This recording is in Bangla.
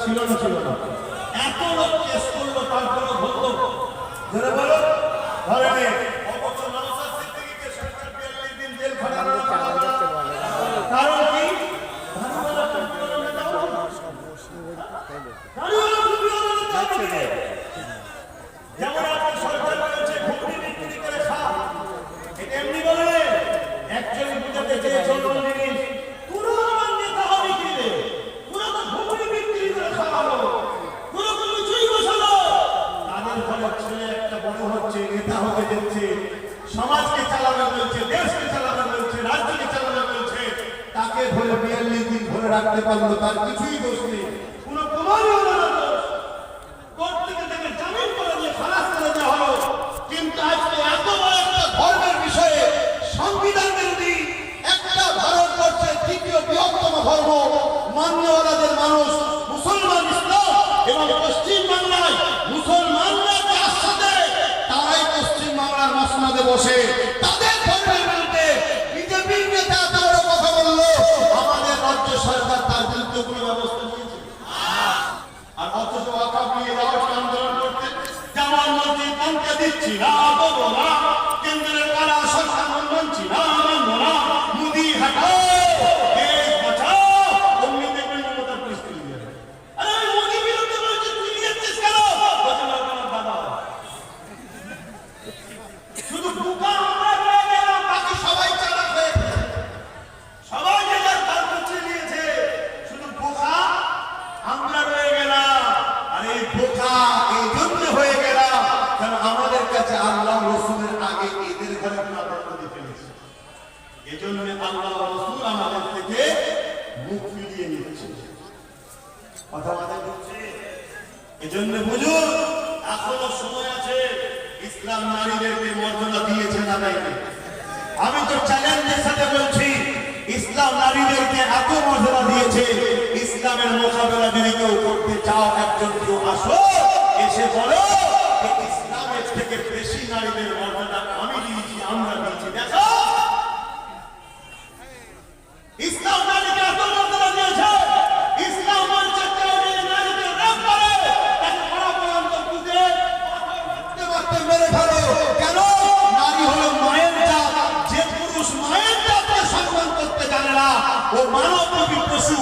ছিল না ছিল না? এত লোক কেস করলো, তারপরে বললো যারা বলো ধরে নেই অবশ্য নওশাদ সিদ্দিকীকে সরকার 42 দিন জেল খাটানো কারণ কি? যেমন আপনার সরকার বলেছে ভুক্তি বিক্রি করে খাও, এটা এমনি বলে অ্যাকচুয়ালি বুঝাতে চেয়েছে অন্য জিনিস। পুরো নেতা হবে কি রে, পুরো তো ভুক্তি বিক্রি করে খাওয়ালো, পুরো তো কিছুই বসালো। তাদের ঘরে ছেলে একটা বড় হচ্ছে, নেতা হতে যাচ্ছে, সমাজকে চালাবে বলছে, দেশকে চালাবে বলছে, রাজ্যকে চালাবে বলছে, তাকে ধরে 42 দিন ধরে রাখতে পারলো, তার কিছুই দোষ নেই, কোনো প্রমাণই হলো না দোষ। কোর্ট থেকে তাকে জামিন করে দিয়ে খালাস করে দেওয়া হলো। কিন্তু আজকে এত বড় একটা ধর্মের বিষয়ে সংবিধান বিরোধী একটা ভারতবর্ষের তৃতীয় বৃহত্তম ধর্ম মান্যওয়ালাদের মানুষ মুসলমান ইসলাম এবং পশ্চিম বাংলায় মুসলমানরা যার সাথে তারাই পশ্চিম বাংলার মসনদে বসে তাদের ধর্মের বিরুদ্ধে বিজেপির নেতা এত বড় কথা বললো, আমাদের রাজ্য সরকার তার বিরুদ্ধে কোনো ব্যবস্থা নিয়েছে? আর অথচ ওয়াকফ নিয়ে যাওয়ার আন্দোলন করতে যেমন মসজিদ বানতে দিচ্ছি না, দেবো না, কেন্দ্রের কারা সরকার মানছি না, মানবো না, মুদি হাটাও, দেশ বাঁচাও, অমনি দেখবেন মমতার পরিস্থিতি। আরে আমি মোদি বিরুদ্ধে বলছি, তুই নিয়েছিস কেন? দাদা শুধু বোকা আমরা রয়ে গেলাম, বাকি সবাই চালাক হয়ে গেছে, সবাই যে যার কাজ করছে নিয়েছে, শুধু বোকা আমরা রয়ে গেলাম। আর এই বোকা এই জন্য হয়ে গেলাম কারণ আমাদের কাছে আল্লাহ রসুলের আগে এদের ঘরে প্রাধান্য দিতে গেছে। এই জন্য আল্লাহ রসুল আমাদের থেকে মুখ ফিরিয়ে নিচ্ছে, কথা মাথায় ঢুকছে? এই জন্য বুঝুন এখনো সময় আছে। ইসলাম নারীদেরকে মর্যাদা দিয়েছে না দেয়নি? আমি তো চ্যালেঞ্জের সাথে বলছি, ইসলাম নারীদেরকে এত মর্যাদা দিয়েছে, ইসলামের মোকাবেলা যদি কেউ করতে চাও, একজন কেউ আসো, এসে বলো ইসলামের থেকে বেশি নারীদের মর্যাদা আমি দিয়েছি, আমরা দিয়েছি। দেখো ইসলাম নারীকে এত মর্যাদা দিয়েছে, ইসলাম বলছে কেউ যদি নারীকে রেপ করে তাকে মারা পর্যন্ত বুঝে মারতে মেরে ফেলো। কেন? নারী হলো মায়ের জাত, যে পুরুষ মায়ের জাতকে সম্মান করতে জানে না ও মানব রূপী পশু।